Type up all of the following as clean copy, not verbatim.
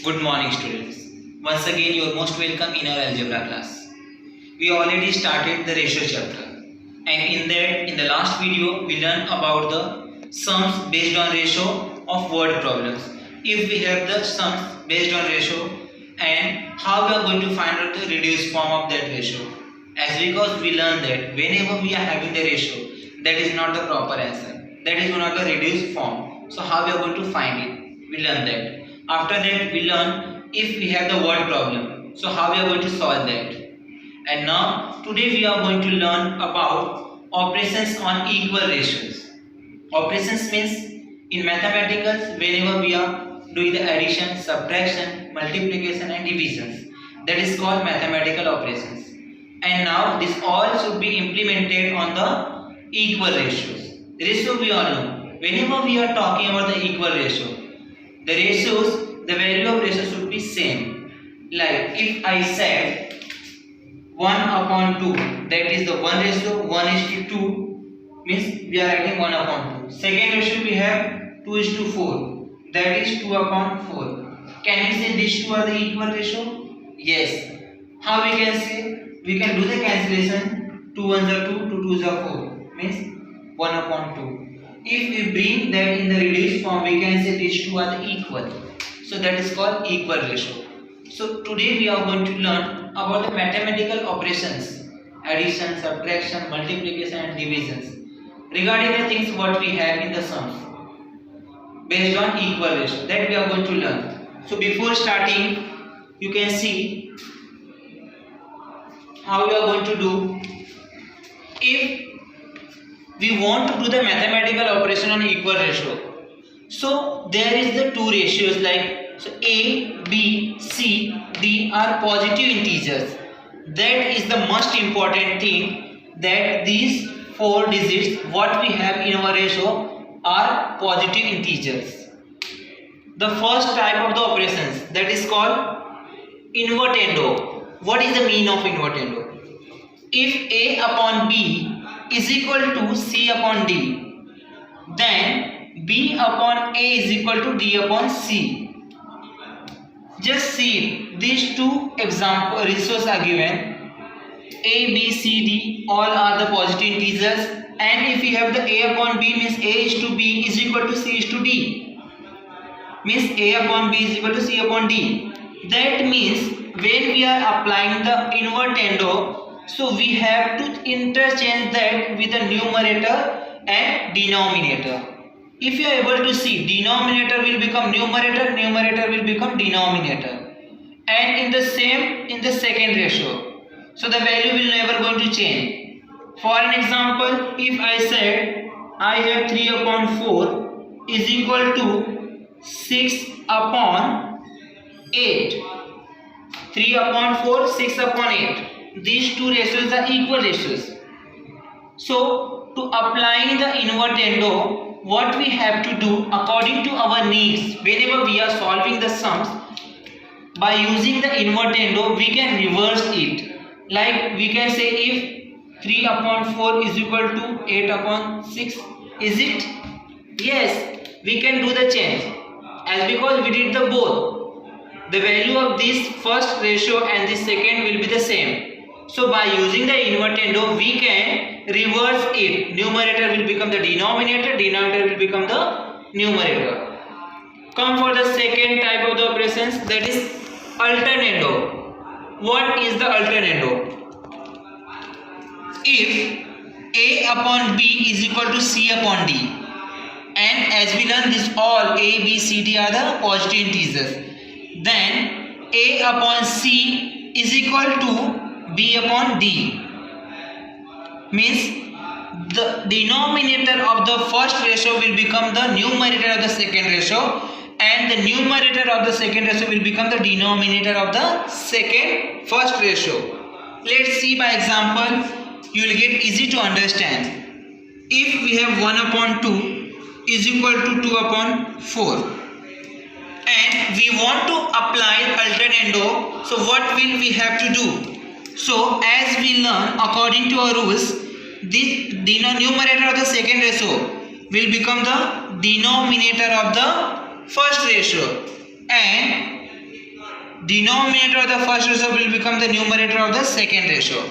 Good morning, students. Once again, you are most welcome in our algebra class. We already started the ratio chapter, and in the last video, we learned about the sums based on ratio of word problems. If we have the sums based on ratio, and how we are going to find out the reduced form of that ratio. As because we learned that whenever we are having the ratio, that is not the proper answer. That is one of the reduced form. So how we are going to find it? We learn that. After that, we learn if we have the word problem. So how we are going to solve that? And now today we are going to learn about operations on equal ratios. Operations means in mathematics whenever we are doing the addition, subtraction, multiplication and divisions, that is called mathematical operations. And now this all should be implemented on the equal ratios. Ratio we all know. Whenever we are talking about the equal ratio, the ratios, the value of ratio should be same. Like if I said 1 upon 2, that is the 1 ratio, 1:2, means we are writing 1 upon 2. Second ratio we have 2:4, that is 2 upon 4. Can we say these two are the equal ratio? Yes. How we can say? We can do the cancellation. 2 1s are 2, 2 2s are 4, means 1 upon 2. If we bring that in the reduced form, we can say these two are the equal. So that is called equal ratio. So today we are going to learn about the mathematical operations, addition, subtraction, multiplication and divisions, regarding the things what we have in the sums based on equal ratio, that we are going to learn. So before starting, you can see how we are going to do. If we want to do the mathematical operation on equal ratio, so there is the two ratios like so A, B, C, D are positive integers. That is the most important thing, that these four digits what we have in our ratio are positive integers. The first type of the operations, that is called invertendo. What is the meaning of invertendo? If A upon B is equal to C upon D, then B upon A is equal to D upon C. Just see, these two example ratios are given. A, B, C, D all are the positive integers, and if you have the A upon B, means A is to B is equal to C is to D, means A upon B is equal to C upon D. That means when we are applying the invertendo, so we have to interchange that with the numerator and denominator. If you are able to see, denominator will become numerator, numerator will become denominator, and in the second ratio, so the value will never going to change. For an example, if I said I have 3 upon 4 is equal to 6 upon 8, 3 upon 4, 6 upon 8, these two ratios are equal ratios. So to applying the invertendo, what we have to do according to our needs, whenever we are solving the sums, by using the invertendo we can reverse it. Like we can say if 3 upon 4 is equal to 8 upon 6, is it? Yes, we can do the change, as because we did the both. The value of this first ratio and this second will be the same. So by using the invertendo we can reverse it. Numerator will become the denominator, denominator will become the numerator. Come for the second type of the operations, that is alternando. What is the alternando? If A upon B is equal to C upon D, and as we learn this all A, B, C, D are the positive integers, then A upon C is equal to B upon D, means the denominator of the first ratio will become the numerator of the second ratio, and the numerator of the second ratio will become the denominator of the first ratio. Let's see by example, you will get easy to understand. If we have 1 upon 2 is equal to 2 upon 4, and we want to apply alternando, so what will we have to do? So as we learn according to our rules, this numerator of the second ratio will become the denominator of the first ratio, and denominator of the first ratio will become the numerator of the second ratio.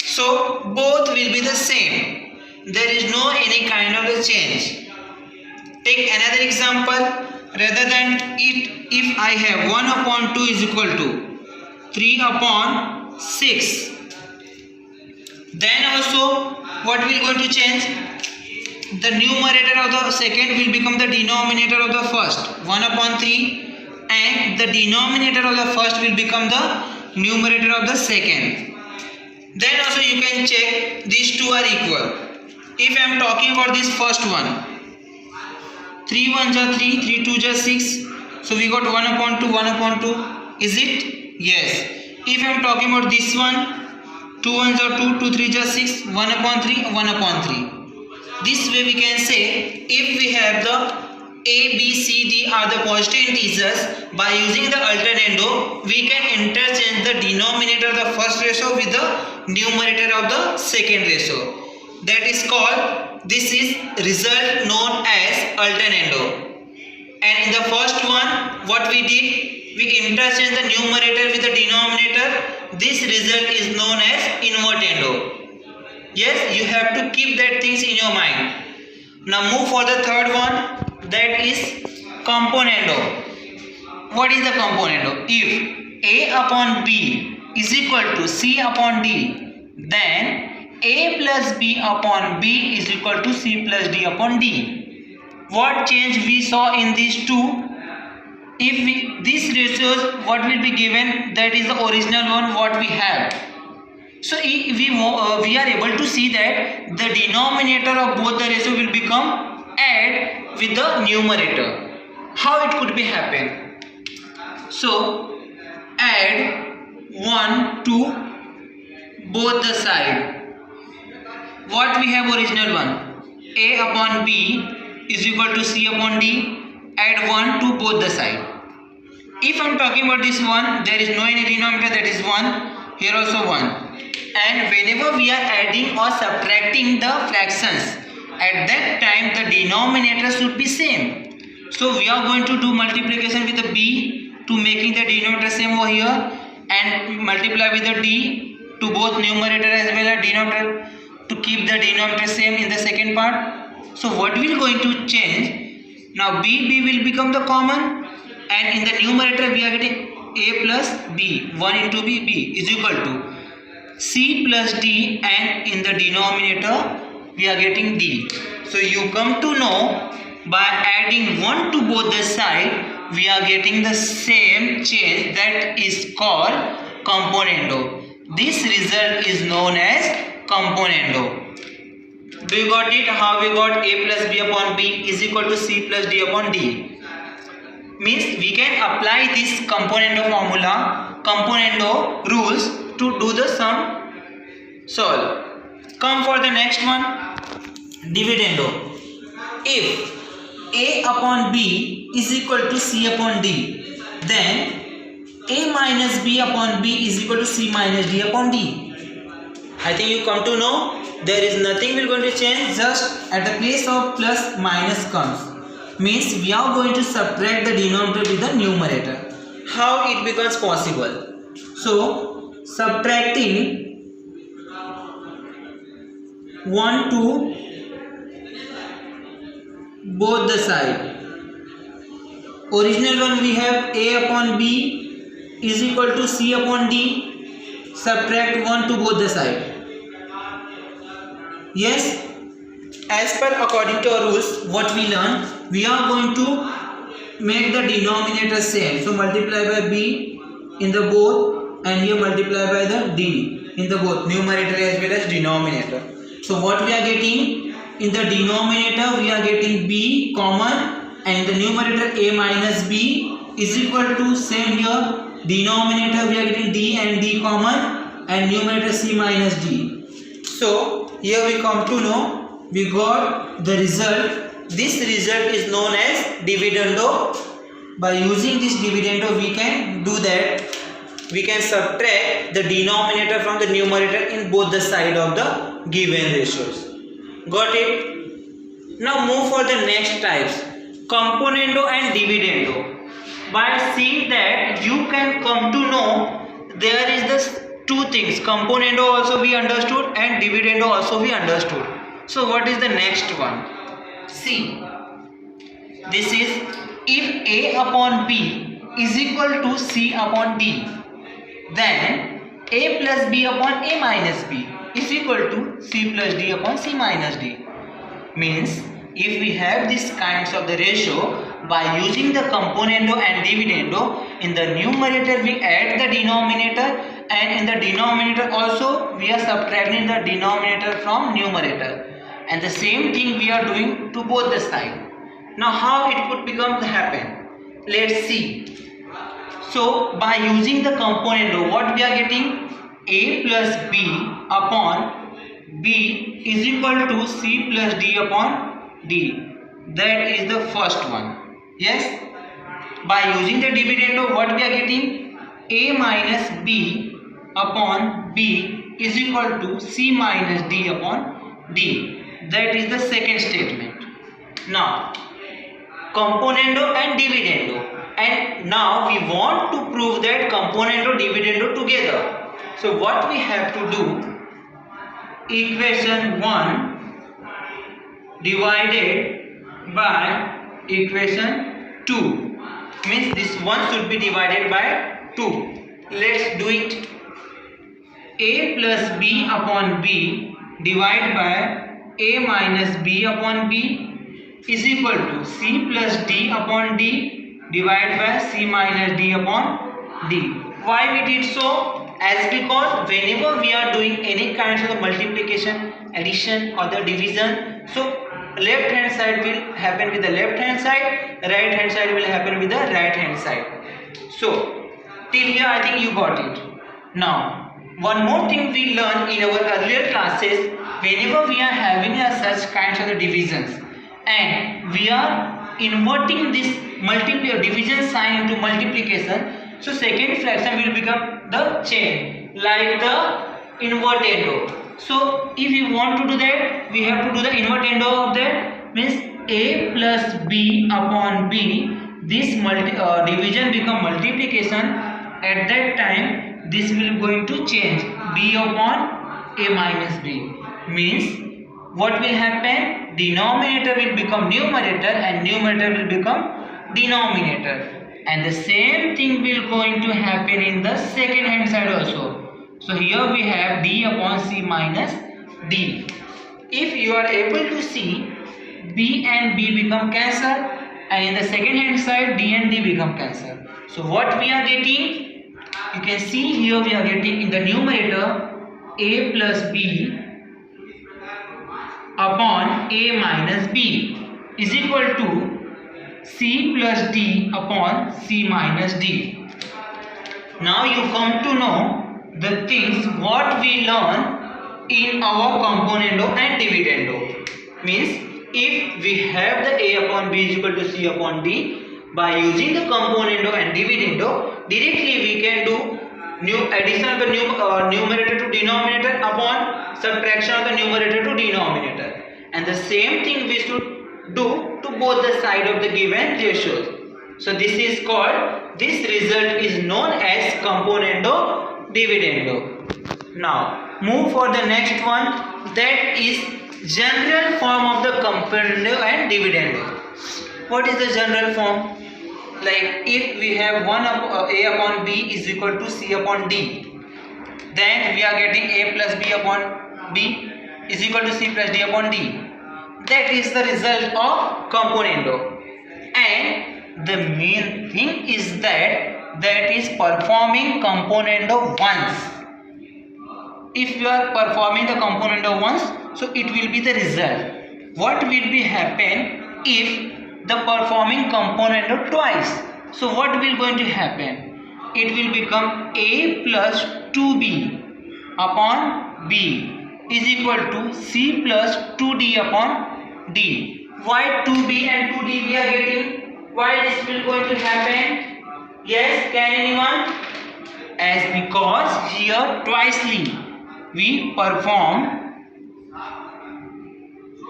So both will be the same. There is no any kind of a change. Take another example. Rather than it, if I have 1 upon 2 is equal to 3 upon 6, then also what will going to change? The numerator of the second will become the denominator of the first, 1 upon 3, and the denominator of the first will become the numerator of the second. Then also you can check these two are equal. If I am talking about this first one, 3 1 are 3, 3 2 are 6. So we got 1 upon 2, 1 upon 2. Is it? Yes. If I am talking about this one, 2 1 are 2, 2 3 are 6, 1 upon 3, 1 upon 3. This way we can say if we have the A, B, C, D are the positive integers, by using the alternando, we can interchange the denominator of the first ratio with the numerator of the second ratio. That is called, this is result known as alternando. And in the first one, what we did, we interchange the numerator with the denominator. This result is known as invertendo. Yes, you have to keep that things in your mind. Now move for the third one, that is componendo. What is the componendo? If A upon B is equal to C upon D, then A plus B upon B is equal to C plus D upon D. What change we saw in these two? If these ratios, what will be given? That is the original one what we have. So if we are able to see that the denominator of both the ratio will become add with the numerator. How it could be happen? So add 1 to both the side. What we have original one? A upon B is equal to C upon D. Add 1 to both the side. If I am talking about this one, there is no any denominator, that is 1. Here also 1. And whenever we are adding or subtracting the fractions, at that time the denominator should be same. So we are going to do multiplication with the B to making the denominator same over here, and multiply with the D to both numerator as well as denominator to keep the denominator same in the second part. So what we are going to change? Now B will become the common, and in the numerator we are getting A plus B, 1 into B is equal to C plus D, and in the denominator we are getting D. So you come to know by adding 1 to both the side we are getting the same change, that is called componendo. This result is known as componendo. Do you got it? How we got A plus B upon B is equal to C plus D upon D? Means we can apply this componendo formula, componendo rules to do the sum solve. Come for the next one, dividendo. If A upon B is equal to C upon D, then A minus B upon B is equal to C minus D upon D. I think you come to know there is nothing we're going to change, just at the place of plus minus comes. Means we are going to subtract the denominator with the numerator. How it becomes possible? So subtracting 1 to both the side. Original one we have A upon B is equal to C upon D. Subtract 1 to both the side. Yes, as per according to our rules, what we learn, we are going to make the denominator same. So multiply by B in the both, and here multiply by the D in the both, numerator as well as denominator. So what we are getting? In the denominator we are getting B common, and the numerator A minus B is equal to same here. Denominator we are getting D and D common, and numerator C minus D. So here we come to know we got the result. This result is known as dividendo. By using this dividendo we can do that. We can subtract the denominator from the numerator in both the side of the given ratios. Got it? Now move for the next types, componendo and dividendo. by seeing that you can come to know there is this two things, componendo also we understood and dividendo also we understood. So what is the next one? See, this is if A upon B is equal to C upon D, then A plus B upon A minus B is equal to C plus D upon C minus D. Means if we have these kinds of the ratio, by using the componendo and dividendo, in the numerator we add the denominator, and in the denominator also we are subtracting the denominator from numerator, and the same thing we are doing to both the side. Now how it could become happen? Let's see. So by using the componendo, what we are getting? A plus B upon B is equal to C plus D upon D. That is the first one. Yes. By using the dividendo, what we are getting? A minus B upon B is equal to C minus D upon D. That is the second statement. Now componendo and dividendo, and now we want to prove that componendo dividendo together. So what we have to do, equation 1 divided by equation 2, means this one should be divided by 2. Let's do it. A plus B upon B divided by A minus B upon B is equal to C plus D upon D divided by C minus D upon D. Why we did so? As because whenever we are doing any kinds of multiplication, addition or the division, so left hand side will happen with the left hand side, right hand side will happen with the right hand side. So till here I think you got it. Now one more thing we learned in our earlier classes, whenever we are having such kinds of the divisions and we are inverting this division sign into multiplication, so second fraction will become the chain, like the invertendo. So if we want to do that, we have to do the invertendo of that, means A plus B upon B, this division become multiplication. At that time this will going to change, B upon A minus B, means what will happen? Denominator will become numerator and numerator will become denominator, and the same thing will going to happen in the second hand side also. So here we have D upon C minus D. If you are able to see, B and B become cancelled, and in the second hand side D and D become cancelled. So what we are getting? You can see here we are getting in the numerator A plus B upon A minus B is equal to C plus D upon C minus D. Now you come to know the things what we learn in our componendo and dividendo. Means if we have the A upon B is equal to C upon D, by using the componendo and dividendo, directly we can do addition of the numerator to denominator upon subtraction of the numerator to denominator, and the same thing we should do to both the side of the given ratios. So this is called, this result is known as componendo dividendo. Now move for the next one, that is general form of the componendo and dividendo. What is the general form? Like if we have A upon B is equal to C upon D, then we are getting A plus B upon B is equal to C plus D upon D. That is the result of componendo. And the main thing is that is performing componendo once. If you are performing the componendo once, so it will be the result. What will be happen if the performing componendo twice? So what will going to happen? It will become A plus 2B upon B is equal to C plus 2D upon D. Why 2B and 2D we are getting? Why this will going to happen? Yes, can anyone? As because here twicely we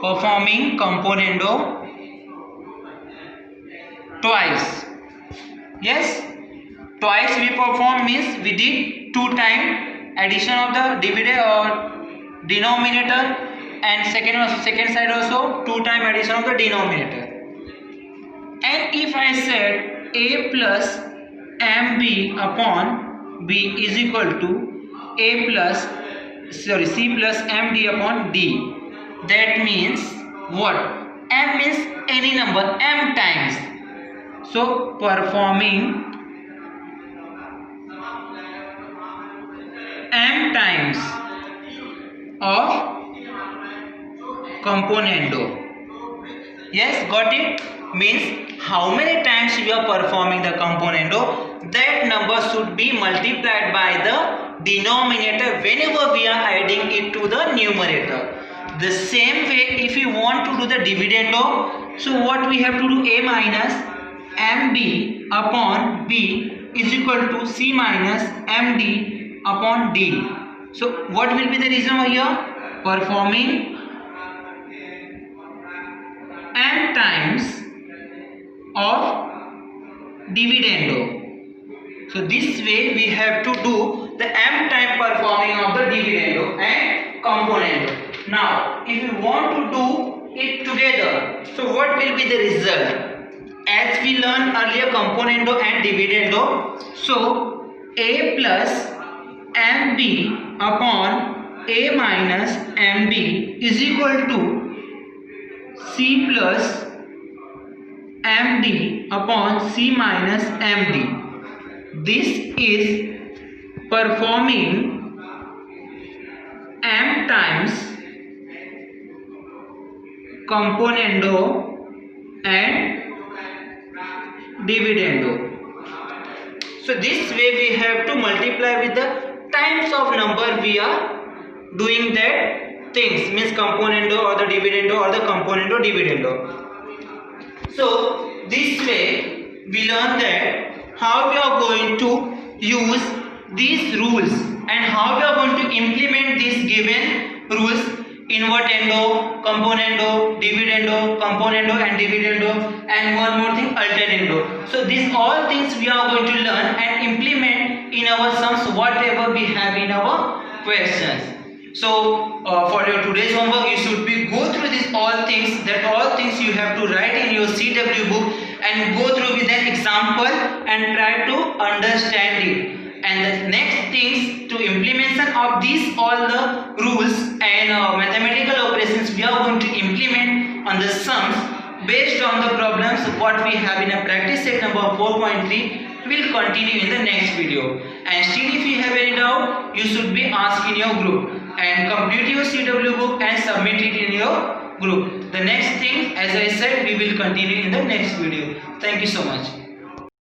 performing componendo twice. Yes, twice we perform means we did 2 time addition of the dividend or denominator, and second side also 2 time addition of the denominator. And if I said a plus mb upon b is equal to c plus md upon d, that means what? M means any number m times. So performing m times of componendo. Yes, got it? Means how many times we are performing the componendo, that number should be multiplied by the denominator whenever we are adding it to the numerator. The same way, if you want to do the dividendo, so what we have to do? A minus mb upon b is equal to c minus md upon d. So what will be the reason over here? Performing m times of dividendo. So this way we have to do the m time performing of the dividendo and componendo. Now if we want to do it together, so what will be the result? As we learned earlier componendo and dividendo, so a plus mb upon a minus mb is equal to c plus md upon c minus md. This is performing m times componendo and dividendo. So this way we have to multiply with the times of number we are doing that things, means componendo or the dividendo or the componendo dividendo. So this way we learn that how we are going to use these rules and how we are going to implement these given rules: invertendo, componendo, dividendo, componendo and dividendo, and one more thing, alternando. So these all things we are going to learn and implement in our sums whatever we have in our questions. So for your today's homework, you should be go through these all things, that all things you have to write in your CW book and go through with an example and try to understand it. And the next things to implementation of these all the rules and mathematical operations we are going to implement on the sums based on the problems what we have in a practice set number 4.3 will continue in the next video. And still if you have any doubt, you should be asked in your group, and complete your CW book and submit it in your group. The next thing, as I said, we will continue in the next video. Thank you so much.